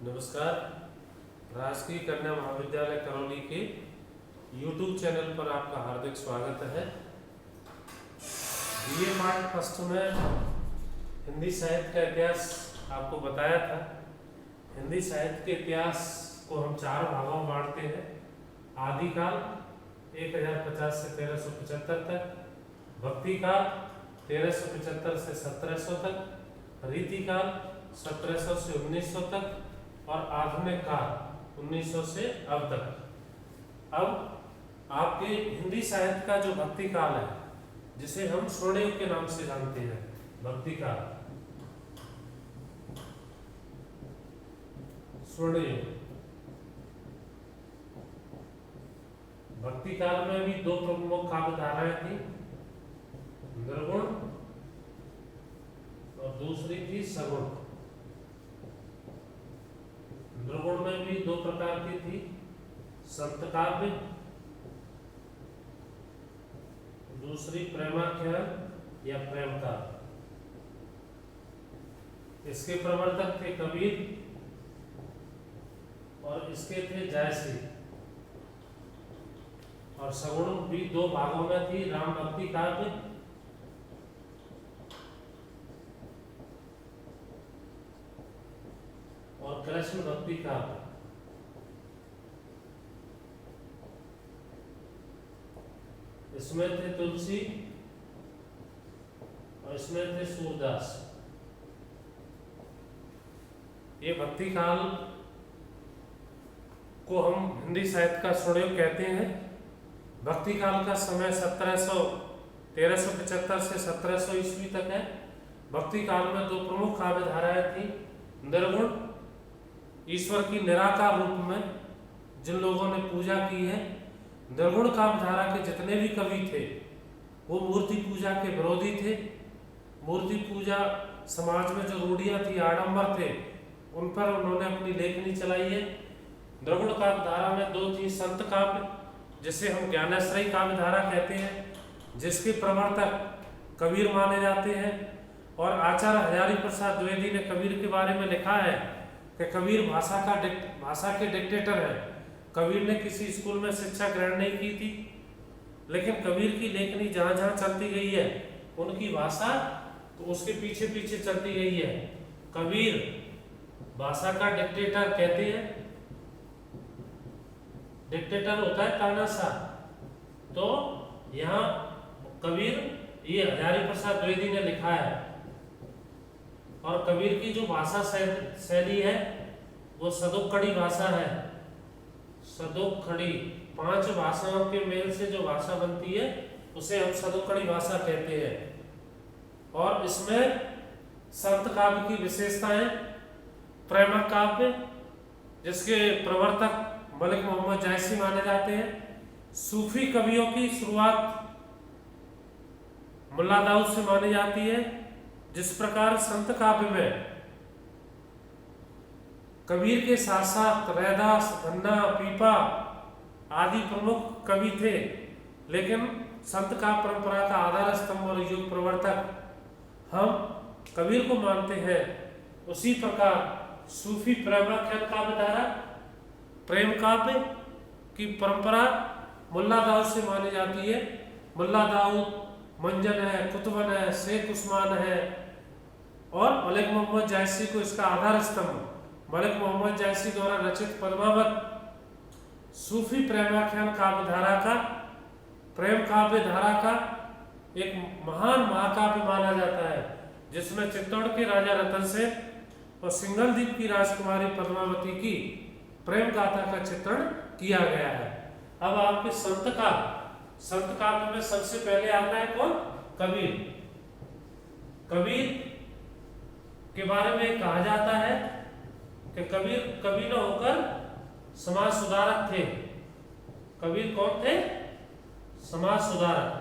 नमस्कार। राजकीय कन्या महाविद्यालय करौली के YouTube चैनल पर आपका हार्दिक स्वागत है। ये पार्ट फर्स्ट में हिंदी साहित्य का इतिहास आपको बताया था। हिंदी साहित्य के इतिहास को हम 4 भागों में बांटते हैं। आदिकाल 1050 से 1375 तक, भक्तिकाल 1375 से 1700 तक, रीतिकाल 1700 से 1900 तक और आधुनिक काल 1900 से अब तक। अब आपके हिंदी साहित्य का जो भक्ति काल है, जिसे हम स्वर्णयुग के नाम से जानते हैं, भक्ति काल, स्वर्णयुग। भक्ति काल में भी 2 प्रमुख काव्य धाराएं थी, निर्गुण और दूसरी थी सगुण। निर्गुण में भी 2 प्रकार की थी, संत काव्य, दूसरी प्रेमाख्यान या प्रेम काव्य। इसके प्रवर्तक थे कबीर और इसके थे जायसी। और सगुण भी 2 भागों में थी, राम भक्ति काव्य और कृष्ण भक्ति काव्य। इसमें थे तुलसी और इसमें थे सूरदास। ये भक्ति काल को हम हिंदी साहित्य का स्वर्णयुग कहते हैं। भक्ति काल का समय 1375 से 1700 ईस्वी तक है। भक्ति काल में 2 प्रमुख काव्य धाराएं थी, निर्गुण, ईश्वर की निराकार रूप में जिन लोगों ने पूजा की है। निर्गुण काव्य धारा के जितने भी कवि थे वो मूर्ति पूजा के विरोधी थे। मूर्ति पूजा समाज में जो रूढ़ियां थी, आडंबर थे, उन पर उन्होंने अपनी लेखनी चलाई है। निर्गुण काव्य धारा में 2 थी, संत काव्य, जिसे हम ज्ञानाश्रयी काव्य धारा कहते हैं, जिसके प्रवर्तक कबीर माने जाते हैं। और आचार्य हजारी प्रसाद द्विवेदी ने कबीर के बारे में लिखा है कि कबीर भाषा के डिक्टेटर है। कबीर ने किसी स्कूल में शिक्षा ग्रहण नहीं की थी, लेकिन कबीर की लेखनी जहां जहां चलती गई है, उनकी भाषा तो उसके पीछे पीछे चलती गई है। कबीर भाषा का डिक्टेटर कहते हैं। डिक्टेटर होता है तानाशाह। तो यहाँ कबीर, ये हजारी प्रसाद द्विवेदी ने लिखा है। और कबीर की जो भाषा शैली है वो सदोखड़ी भाषा है। सदोखड़ी 5 भाषाओं के मेल से जो भाषा बनती है उसे हम सदोखड़ी भाषा कहते हैं। और इसमें संत काव्य की विशेषताएं, प्रेम काव्य, जिसके प्रवर्तक मलिक मोहम्मद जायसी माने जाते हैं। सूफी कवियों की शुरुआत मुल्ला दाऊद से मानी जाती है। जिस प्रकार संत काव्य में कबीर के साथ साथ रैदास, धन्ना, पीपा आदि प्रमुख कवि थे, लेकिन संत काव्य परंपरा का आधार स्तंभ और युग प्रवर्तक हम कबीर को मानते हैं। उसी प्रकार सूफी प्रेमाख्यान काव्य धारा, प्रेम काव्य की परंपरा मुल्ला दाऊद से मानी जाती है। मुल्ला दाऊद मंजन है, कुतुबन है, शेख उस्मान है और मलिक मोहम्मद जायसी को इसका आधार स्तंभ मलिक मोहम्मद जायसी द्वारा रचित पद्मावत सूफी प्रेमाख्यान काव्य धारा का, प्रेम काव्य धारा का एक महान महाकाव्य माना जाता है, जिसमें चित्तौड़ के राजा रतन सेन और सिंघलदीप की राजकुमारी पद्मावती की प्रेम गाथा का चित्रण किया गया है। अब आपके संत काव्य में सबसे पहले आता है कौन? कबीर। कबीर के बारे में कहा जाता है कि कबीर कवि न होकर समाज सुधारक थे। कबीर कौन थे? समाज सुधारक।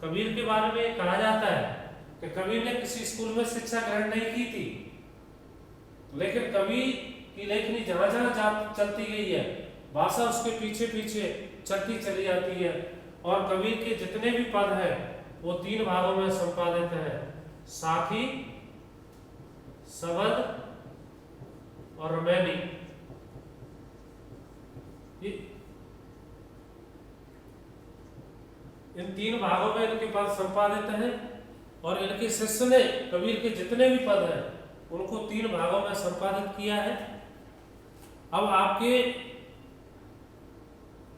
कबीर के बारे में कहा जाता है कि कबीर ने किसी स्कूल में शिक्षा ग्रहण नहीं की थी, लेकिन कबीर की लेखनी जहां जहां चलती गई है, भाषा उसके पीछे पीछे चलती चली जाती है। और कबीर के जितने भी पद हैं वो 3 भागों में संपादित है, साखी, शबद और रोमैनी, इन 3 भागों में इनके पद संपादित हैं। और इनके शिष्य ने कबीर के जितने भी पद हैं उनको 3 भागों में संपादित किया है। अब आपके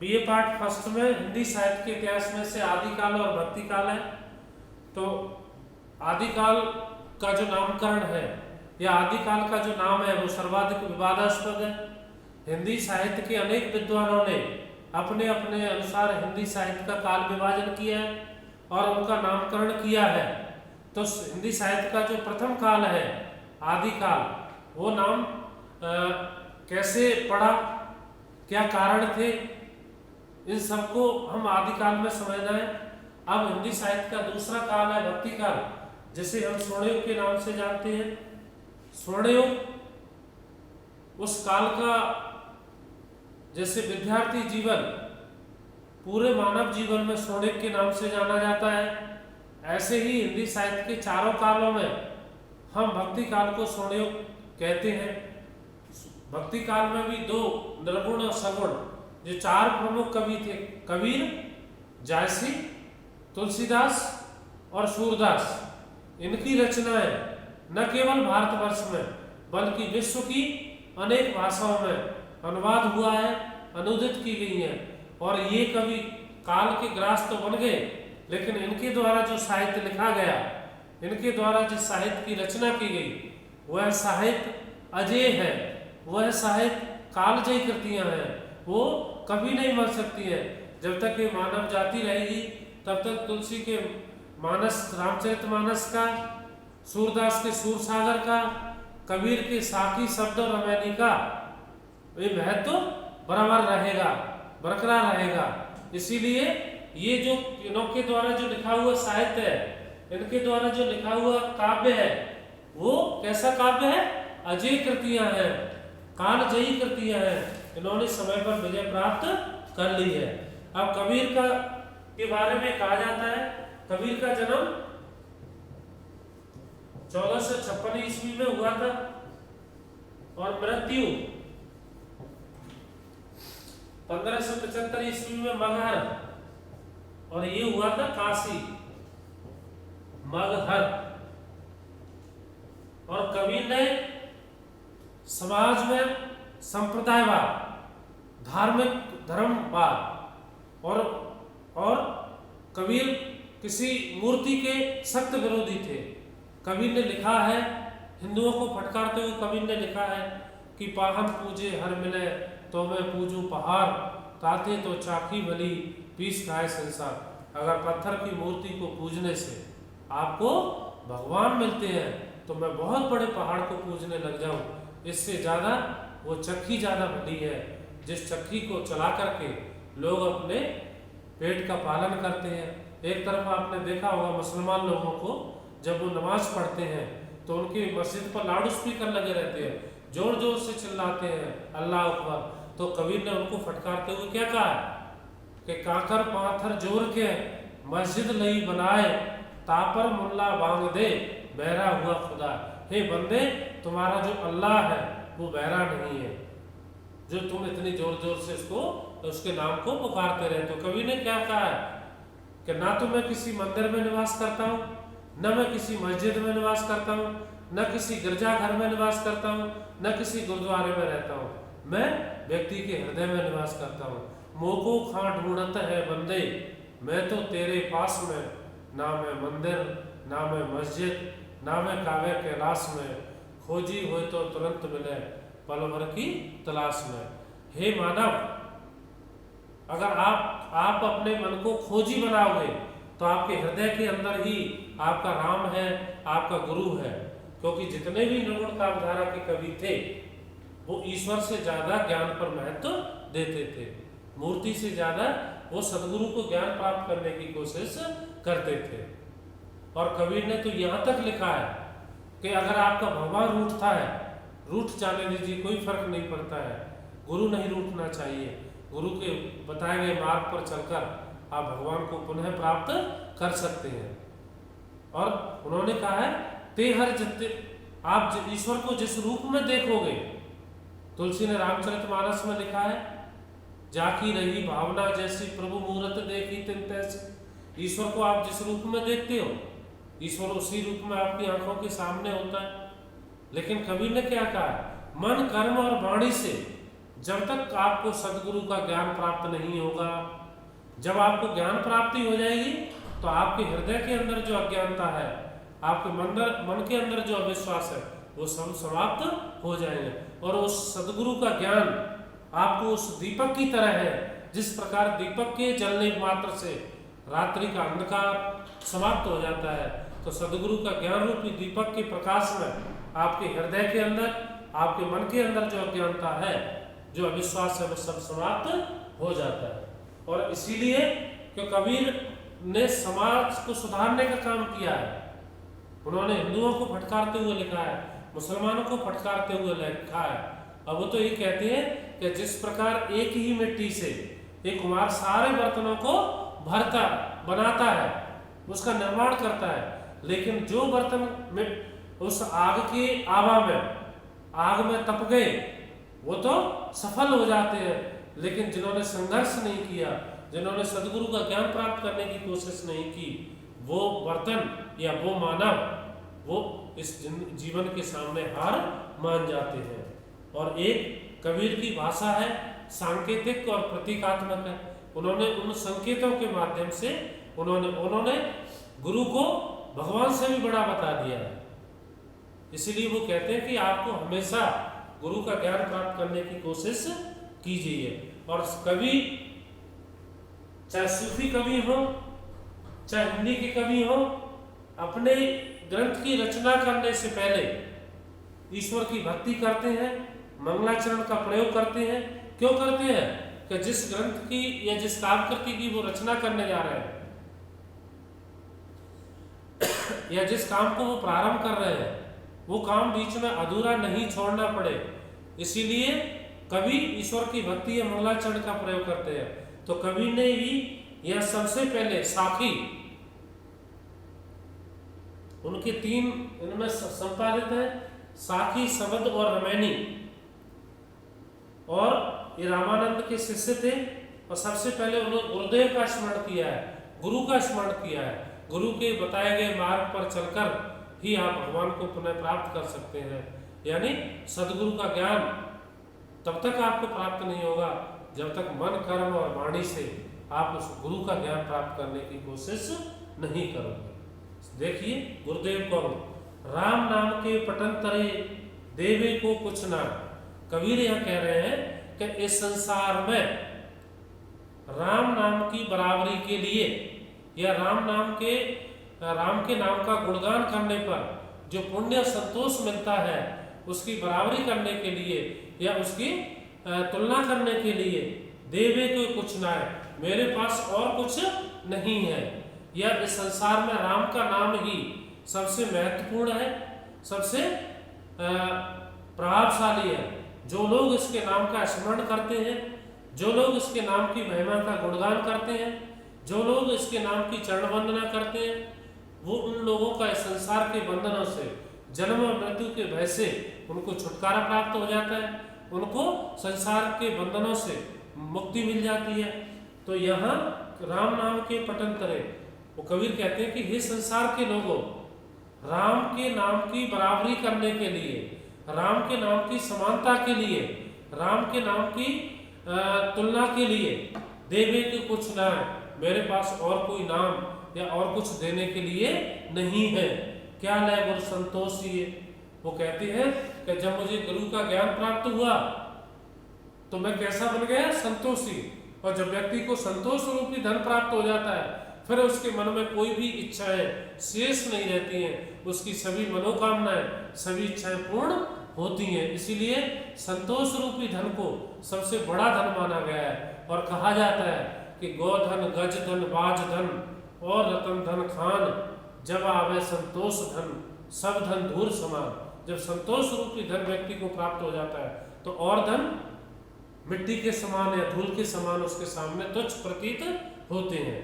बीए पार्ट फर्स्ट में हिंदी साहित्य के इतिहास में से आदिकाल और भक्ति काल है। तो आदिकाल का जो नामकरण है या आदिकाल का जो नाम है वो सर्वाधिक विवादास्पद है। हिंदी साहित्य के अनेक विद्वानों ने अपने अपने अनुसार हिंदी साहित्य का काल विभाजन किया है और उनका नामकरण किया है। तो हिंदी साहित्य का जो प्रथम काल है आदिकाल, वो नाम कैसे पड़ा, क्या कारण थे, इन सबको हम आदिकाल में समझना है। अब हिंदी साहित्य का दूसरा काल है भक्ति काल, जिसे हम स्वर्णयुग के नाम से जानते हैं। स्वर्णयुग उस काल का, जैसे विद्यार्थी जीवन पूरे मानव जीवन में स्वर्णयुग के नाम से जाना जाता है, ऐसे ही हिंदी साहित्य के चारों कालों में हम भक्ति काल को स्वर्णयुग कहते हैं। भक्ति काल में भी 2 निर्गुण और सगुण जो 4 प्रमुख कवि थे, कबीर, जायसी, तुलसीदास और सूरदास, इनकी रचनाएं न केवल भारतवर्ष में बल्कि विश्व की अनेक भाषाओं में अनुवाद हुआ है, अनुदित की गई है। और ये कवि काल के ग्रास तो बन गए, लेकिन इनके द्वारा जो साहित्य लिखा गया, इनके द्वारा जिस साहित्य की रचना की गई, वह साहित्य अजेय है, वह साहित्य कालजयी कृतियां हैं, वो कभी नहीं मर सकती है। जब तक ये मानव जाति रहेगी तब तक तुलसी के मानस, रामचरितमानस का, सूरदास के सूरसागर का, कबीर के साकी शब्द और रमैनी का ये महत्व बराबर रहेगा, बरकरार रहेगा। इसीलिए ये जो इनके द्वारा जो लिखा हुआ साहित्य है, इनके द्वारा जो लिखा हुआ काव्य है, वो कैसा काव्य है? अजय कृतियां हैं, कालजयी कृतियां हैं। इन्होंने समय पर विजय प्राप्त कर ली है। अब कबीर का के बारे में कहा जाता है, कबीर का जन्म 1456 ईस्वी में हुआ था और मृत्यु 1575 ईस्वी में मगहर, और ये हुआ था काशी, मगहर। और कबीर ने समाज में संप्रदायवाद, धार्मिक धर्मवाद और कबीर किसी मूर्ति के सख्त विरोधी थे। कबीर ने लिखा है, हिंदुओं को फटकारते हुए कबीर ने लिखा है कि पाहन पूजे हर मिले तो मैं पूजूं पहाड़, ताते तो चाकी भली पीस खाए संसार। अगर पत्थर की मूर्ति को पूजने से आपको भगवान मिलते हैं तो मैं बहुत बड़े पहाड़ को पूजने लग जाऊं। इससे ज़्यादा वो चक्की ज़्यादा भली है, जिस चक्की को चला करके लोग अपने पेट का पालन करते हैं। एक तरफ आपने देखा होगा मुसलमान लोगों को, जब वो नमाज पढ़ते हैं तो उनकी मस्जिद पर लाउड स्पीकर लगे रहते हैं, जोर जोर से चिल्लाते हैं अल्लाह अकबर। तो कबीर ने उनको फटकारते हुए क्या कहा कि काकर पाथर जोर के मस्जिद लई बनाए, तापर मुल्ला बांग दे बहरा हुआ खुदा। हे बंदे, तुम्हारा जो अल्लाह है वो बहरा नहीं है, जो तुम इतनी जोर जोर से उसके नाम को पुकारते रहे। तो कवि ने क्या कहा है कि ना तो मैं किसी मंदिर में निवास करता हूँ, न मैं किसी मस्जिद में निवास करता हूँ, न किसी गिरजाघर में निवास करता हूँ, न किसी गुरुद्वारे में रहता हूँ, मैं व्यक्ति के हृदय में निवास करता हूँ। मोको खां ढूंढत है बंदे, मैं तो तेरे पास में, ना मैं मंदिर, ना मैं मस्जिद, ना मैं काबे के लाश में, खोजी हो तो तुरंत मिले पल भर की तलाश में। हे मानव, अगर आप अपने मन को खोजी बनाओगे तो आपके हृदय के अंदर ही आपका राम है, आपका गुरु है। क्योंकि जितने भी निर्गुण काव्यधारा के कवि थे वो ईश्वर से ज्यादा ज्ञान पर महत्व देते थे, मूर्ति से ज्यादा वो सदगुरु को ज्ञान प्राप्त करने की कोशिश करते थे। और कबीर ने तो यहाँ तक लिखा है कि अगर आपका भगवान रूठता है, रूठ जाने दीजिए, कोई फर्क नहीं पड़ता है, गुरु नहीं रूठना चाहिए। गुरु के बताए गए मार्ग पर चलकर आप भगवान को पुनः प्राप्त कर सकते हैं। और उन्होंने कहा है ते हर जितने आप ईश्वर को जिस रूप में देखोगे तुलसी ने रामचरितमानस में लिखा है, जाकी रही भावना जैसी प्रभु मूरत देखी तिन तैसी। ईश्वर को आप जिस रूप में देखते हो, ईश्वर उसी रूप में आपकी आंखों के सामने होता है। लेकिन कबीर ने क्या कहा, मन कर्म और वाणी से जब तक आपको सदगुरु का ज्ञान प्राप्त नहीं होगा, जब आपको ज्ञान प्राप्ति हो जाएगी तो आपके हृदय के अंदर जो अज्ञानता है, आपके मन के अंदर जो अविश्वास है, वो सब समाप्त हो जाएंगे। और उस सदगुरु का ज्ञान आपको उस दीपक की तरह है, जिस प्रकार दीपक के जलने मात्र से रात्रि का अंधकार समाप्त हो जाता है, तो सदगुरु का ज्ञान रूपी दीपक के प्रकाश में आपके हृदय के अंदर, आपके मन के अंदर जो अज्ञानता है, जो अविश्वास है, वो सब समाप्त हो जाता है। और इसीलिए कि कबीर ने समाज को सुधारने का काम किया है। उन्होंने हिंदुओं को फटकारते हुए लिखा है, मुसलमानों को फटकारते हुए लिखा है। अब वो तो ये कहते हैं कि जिस प्रकार एक ही मिट्टी से एक कुम्हार सारे बर्तनों को भरता बनाता है, उसका निर्माण करता है, लेकिन जो बर्तन में उस आग की आभा में आग में तप गए वो तो सफल हो जाते हैं, लेकिन जिन्होंने संघर्ष नहीं किया, जिन्होंने सदगुरु का ज्ञान प्राप्त करने की कोशिश नहीं की, वो बर्तन या वो मानव वो इस जीवन के सामने हार मान जाते हैं। और एक कबीर की भाषा है सांकेतिक और प्रतीकात्मक है। उन्होंने उन संकेतों के माध्यम से उन्होंने गुरु को भगवान से भी बड़ा बता दिया है। इसीलिए वो कहते हैं कि आपको हमेशा गुरु का ज्ञान प्राप्त करने की कोशिश कीजिए। और कवि, चाहे सूफी कवि हो, चाहे हिंदी के कवि हो, अपने ग्रंथ की रचना करने से पहले ईश्वर की भक्ति करते हैं, मंगलाचरण का प्रयोग करते हैं। क्यों करते हैं? कि जिस ग्रंथ की या जिस काव्यकृति की वो रचना करने जा रहे हैं या जिस काम को वो प्रारंभ कर रहे हैं, वो काम बीच में अधूरा नहीं छोड़ना पड़े। इसीलिए कवि ईश्वर की भक्ति या मंगलाचरण का प्रयोग करते हैं। तो कवि ने भी यह सबसे पहले साखी, उनके 3 इनमें संपादित है, साखी, शबद और रमैनी। और ये रामानंद के शिष्य थे और सबसे पहले उन्होंने गुरुदेव का स्मरण किया है, गुरु का स्मरण किया है। गुरु के बताए गए मार्ग पर चलकर ही आप भगवान को पुनः प्राप्त कर सकते हैं। यानी सदगुरु का ज्ञान तब तक आपको प्राप्त नहीं होगा जब तक मन, कर्म और वाणी से आप उस गुरु का ज्ञान प्राप्त करने की कोशिश नहीं करोगे। देखिए गुरुदेव को, राम नाम के पटन तरे देवे को कुछ ना। कबीर यह कह रहे हैं कि इस संसार में राम नाम की बराबरी के लिए या राम के नाम का गुणगान करने पर जो पुण्य संतोष मिलता है, उसकी बराबरी करने के लिए या उसकी तुलना करने के लिए देवे को कुछ ना है, मेरे पास और कुछ नहीं है। या इस संसार में राम का नाम ही सबसे महत्वपूर्ण है, सबसे प्रभावशाली है। जो लोग इसके नाम का स्मरण करते हैं, जो लोग इसके नाम की महिमा का गुणगान करते हैं, जो लोग इसके नाम की चरण वंदना करते हैं, वो उन लोगों का इस संसार के बंधनों से, जन्म और मृत्यु के भय से उनको छुटकारा प्राप्त हो जाता है, उनको संसार के बंधनों से मुक्ति मिल जाती है। तो यहाँ राम नाम के पटन तरे, वो कबीर कहते हैं कि हे संसार के लोगों, राम के नाम की बराबरी करने के लिए, राम के नाम की समानता के लिए, राम के नाम की तुलना के लिए देवे के कुछ ना है, मेरे पास और कोई नाम या और कुछ देने के लिए नहीं है। क्या लय गुरु संतोष ये, वो कहते हैं कि जब मुझे गुरु का ज्ञान प्राप्त हुआ तो मैं कैसा बन गया? संतोषी। और जब व्यक्ति को संतोष रूपी धन प्राप्त हो जाता है, फिर उसके मन में कोई भी इच्छाएं शेष नहीं रहती हैं, उसकी सभी मनोकामनाएं, सभी इच्छाएं पूर्ण होती हैं। इसीलिए संतोष रूपी धन को सबसे बड़ा धन माना गया है और कहा जाता है कि गोधन, गज धन, बाज धन और रतन धन खान, जब आवे संतोष धन, सब धन धूर समान। जब संतोष रूपी धन व्यक्ति को प्राप्त हो जाता है तो और धन मिट्टी के समान या धूल के समान उसके सामने तुच्छ प्रतीत होते हैं।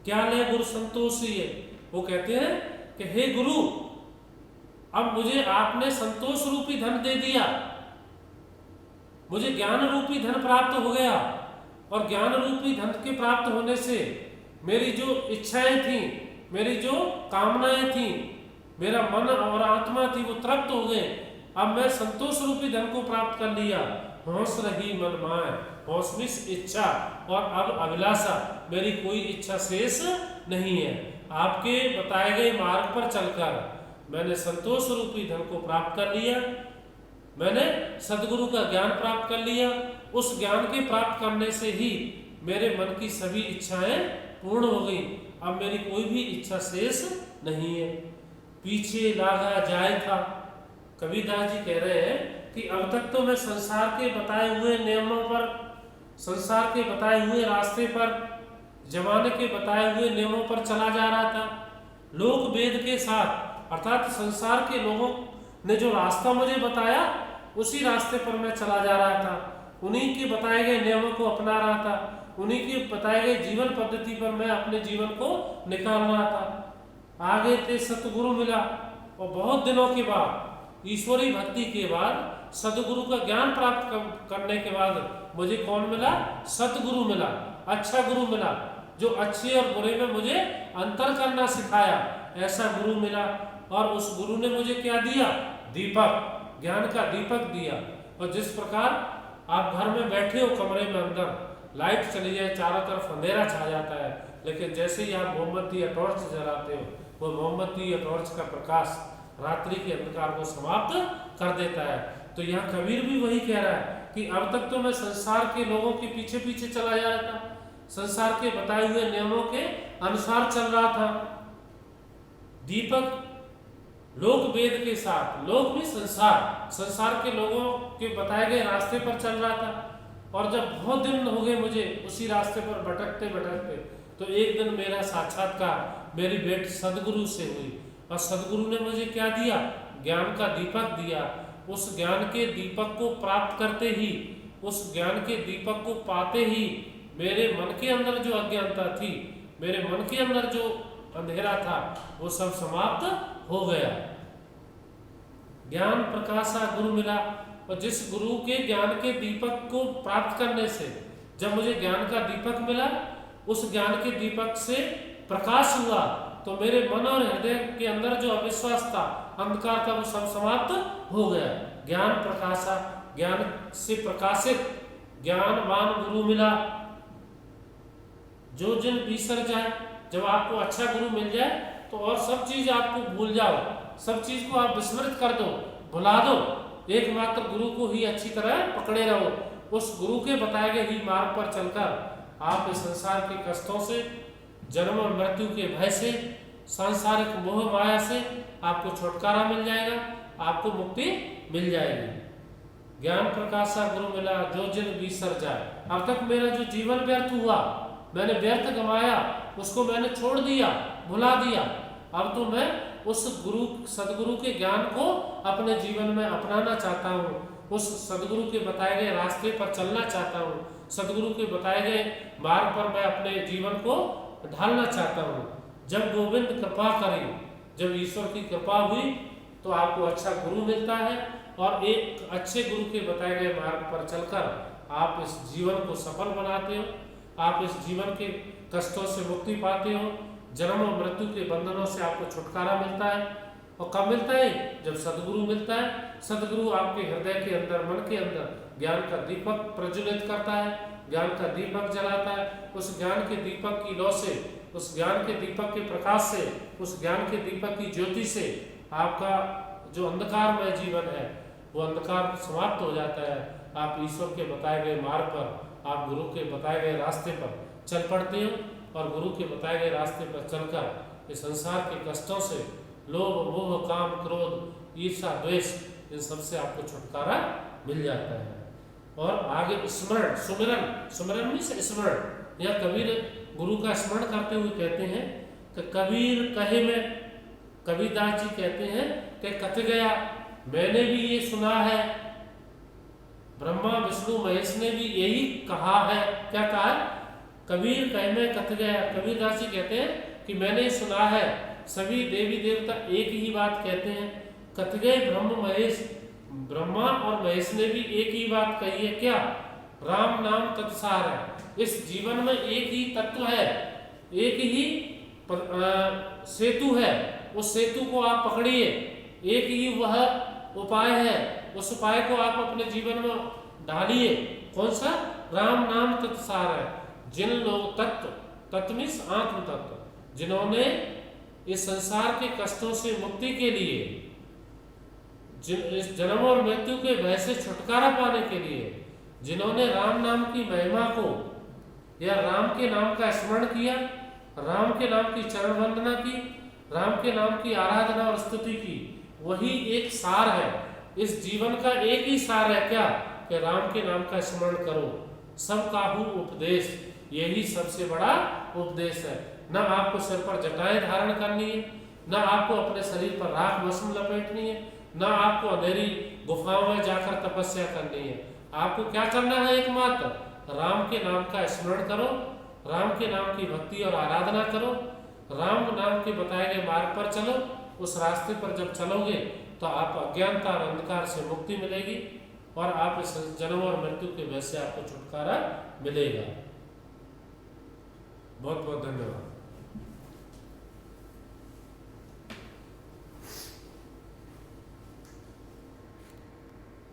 क्या ले गुरु संतोष ये, वो कहते हैं कि हे गुरु, अब मुझे आपने संतोष रूपी धन दे दिया, मुझे ज्ञान रूपी धन प्राप्त हो गया, और ज्ञान रूपी धन के प्राप्त होने से मेरी जो इच्छाएं थी, मेरी जो कामनाएं थी, मेरा मन और आत्मा थी, वो तृप्त हो गए। अब मैं संतोष रूपी धन को प्राप्त कर लिया। होश रही मन माय, होश मीन्स इच्छा, और अब अभिलाषा, मेरी कोई इच्छा शेष नहीं है। आपके बताए गए मार्ग पर चलकर मैंने संतोष रूपी धन को प्राप्त कर लिया, मैंने सदगुरु का ज्ञान प्राप्त कर लिया। उस ज्ञान के प्राप्त करने से ही मेरे मन की सभी इच्छाएं पूर्ण हो गई। अब मेरी कोई भी इच्छा शेष नहीं है। पीछे लागा जाए था, कबीरदास जी कह रहे हैं कि अब तक तो मैं संसार के बताए हुए नियमों पर, संसार के बताए हुए रास्ते पर, जमाने के बताए हुए नियमों पर चला जा रहा था। लोक वेद के साथ, अर्थात संसार के लोगों ने जो रास्ता मुझे बताया, उसी रास्ते पर मैं चला जा रहा था। उन्हीं के बताए गए नियमों को अपना रहा था, उन्हीं के बताए गए जीवन पद्धति पर मैं अपने जीवन को निकाल रहा था। आगे ते सतगुरु मिला, और बहुत दिनों के बाद, ईश्वरी भक्ति के बाद, सदगुरु का ज्ञान प्राप्त करने के बाद मुझे कौन मिला? सतगुरु मिला, अच्छा गुरु मिला, जो अच्छे और बुरे में मुझे अंतर करना सिखाया, ऐसा गुरु मिला। और उस गुरु ने मुझे क्या दिया? दीपक, ज्ञान का दीपक दिया। और जिस प्रकार आप घर में बैठे हो, कमरे में अंदर लाइट चली जाए, चारों तरफ अंधेरा छा जाता है, लेकिन जैसे ही आप मोमबत्ती या टॉर्च जलाते हो, वो मोमबत्ती या टॉर्च का प्रकाश रात्रि के अंधकार को समाप्त कर देता है। तो यहाँ कबीर भी वही कह रहा है कि अब तक तो मैं संसार के लोगों के पीछे पीछे चला जा रहा था, संसार के बताए हुए नियमों के अनुसार चल रहा था। दीपक लोक वेद के साथ, लोक भी संसार, संसार के लोगों के बताए गए रास्ते पर चल रहा था। और जब बहुत दिन हो गए मुझे उसी रास्ते पर भटकते भटकते, तो एक दिन मेरा साक्षात्कार मेरी भेंट सदगुरु से हुई, और सदगुरु ने मुझे क्या दिया? ज्ञान का दीपक दिया। उस ज्ञान के दीपक को प्राप्त करते ही, उस ज्ञान के दीपक को पाते ही मेरे मन के अंदर जो अज्ञानता थी, मेरे मन के अंदर जो अंधेरा था, वो सब समाप्त हो गया। ज्ञान प्रकाशा गुरु मिला, और जिस गुरु के ज्ञान के दीपक को प्राप्त करने से, जब मुझे ज्ञान का दीपक मिला, उस ज्ञान के दीपक से प्रकाश हुआ, तो मेरे मन और हृदय के अंदर जो अविश्वास था, अंधकार था, वो सब समाप्त हो गया। ज्ञान प्रकाशा, ज्ञान से प्रकाशित ज्ञानवान गुरु मिला। जो जिन बिसर जाए, जब आपको अच्छा गुरु मिल जाए तो और सब चीज आपको भूल जाओ, सब चीज को आप विस्मृत कर दो, भुला दो, एकमात्र गुरु को ही अच्छी तरह पकड़े रहो। उस गुरु के बताए गए ही मार्ग पर चलकर आप इस संसार के कष्टों से, जन्म और मृत्यु के भय से, सांसारिक मोह माया से आपको छुटकारा मिल जाएगा, आपको मुक्ति मिल जाएगी। ज्ञान प्रकाशा गुरु मिला, जो जिन बिसर जाए। अब तक मेरा जो जीवन व्यर्थ हुआ, मैंने व्यर्थ गंवाया, उसको मैंने छोड़ दिया, भुला दिया। अब तो मैं उस गुरु, सदगुरु के ज्ञान को अपने जीवन में अपनाना चाहता हूँ, उस सदगुरु के बताए गए रास्ते पर चलना चाहता हूँ, सदगुरु के बताए गए मार्ग पर मैं अपने जीवन को ढालना चाहता हूँ। जब गोविंद कृपा करे, जब ईश्वर की कृपा हुई, तो आपको अच्छा गुरु मिलता है, और एक अच्छे गुरु के बताए गए मार्ग पर चलकर आप इस जीवन को सफल बनाते हो, आप इस जीवन के कष्टों से मुक्ति पाते हो, जन्म और मृत्यु के बंधनों से आपको छुटकारा मिलता है। और कब मिलता है? जब सदगुरु मिलता है। सदगुरु आपके हृदय के अंदर, मन के अंदर ज्ञान का दीपक प्रज्वलित करता है, ज्ञान का दीपक जलाता है। उस ज्ञान के दीपक की लौ से, उस ज्ञान के दीपक के प्रकाश से, उस ज्ञान के दीपक की ज्योति से आपका जो अंधकारमय जीवन है, वो अंधकार समाप्त हो जाता है। आप ईश्वर के बताए गए मार्ग पर, आप गुरु के बताए गए रास्ते पर चल पड़ते हो, और गुरु के बताए गए रास्ते पर चलकर इस संसार के कष्टों से, लोभ मोह काम क्रोध ईर्षा द्वेष, इन सबसे आपको छुटकारा मिल जाता है। और आगे स्मरण, सुमिरन, सुमिरन मीन्स स्मरण। यह कबीर गुरु का स्मरण करते हुए कहते हैं कि कबीर कहे में, कबीरदास जी कहते हैं कि कथ गया, मैंने भी ये सुना है, ब्रह्मा विष्णु महेश ने भी यही कहा है। क्या कहा है? कबीर कहे में कथ गया। कबीरदास जी कहते हैं कि मैंने सुना है, सभी देवी देवता एक ही बात कहते हैं, कथ गए ब्रह्म महेश, ब्रह्मा और महेश ने भी एक ही बात कही है, क्या? राम नाम तत्सार है। इस जीवन में एक ही तत्व है, एक ही सेतु है, उस सेतु को आप पकड़िए, एक ही वह उपाय है, उस उपाय को आप अपने जीवन में ढालिए। कौन सा? राम नाम तत्सार है। जिन लोग तत्व मीन्स आत्म तत्व, जिन्होंने इस संसार के कष्टों से मुक्ति के लिए, इस जन्म और मृत्यु के भय से छुटकारा पाने के लिए, जिन्होंने राम नाम की महिमा को या राम के नाम का स्मरण किया, राम के नाम की चरण वंदना की, राम के नाम की आराधना और स्तुति की, वही एक सार है। इस जीवन का एक ही सार है, क्या? कि राम के नाम का स्मरण करो। सब काहू उपदेश, यही सबसे बड़ा उपदेश है। न आपको सिर पर जटाएं धारण करनी है, न आपको अपने शरीर पर राख भस्म लपेटनी है, न आपको अंधेरी गुफाओं में जाकर तपस्या करनी है। आपको क्या करना है? एकमात्र राम के नाम का स्मरण करो, राम के नाम की भक्ति और आराधना करो, राम नाम के बताए गए मार्ग पर चलो। उस रास्ते पर जब चलोगे तो आप अज्ञानता और अंधकार से मुक्ति मिलेगी और आप इस जन्म और मृत्यु के भय से आपको छुटकारा मिलेगा। बहुत बहुत धन्यवाद।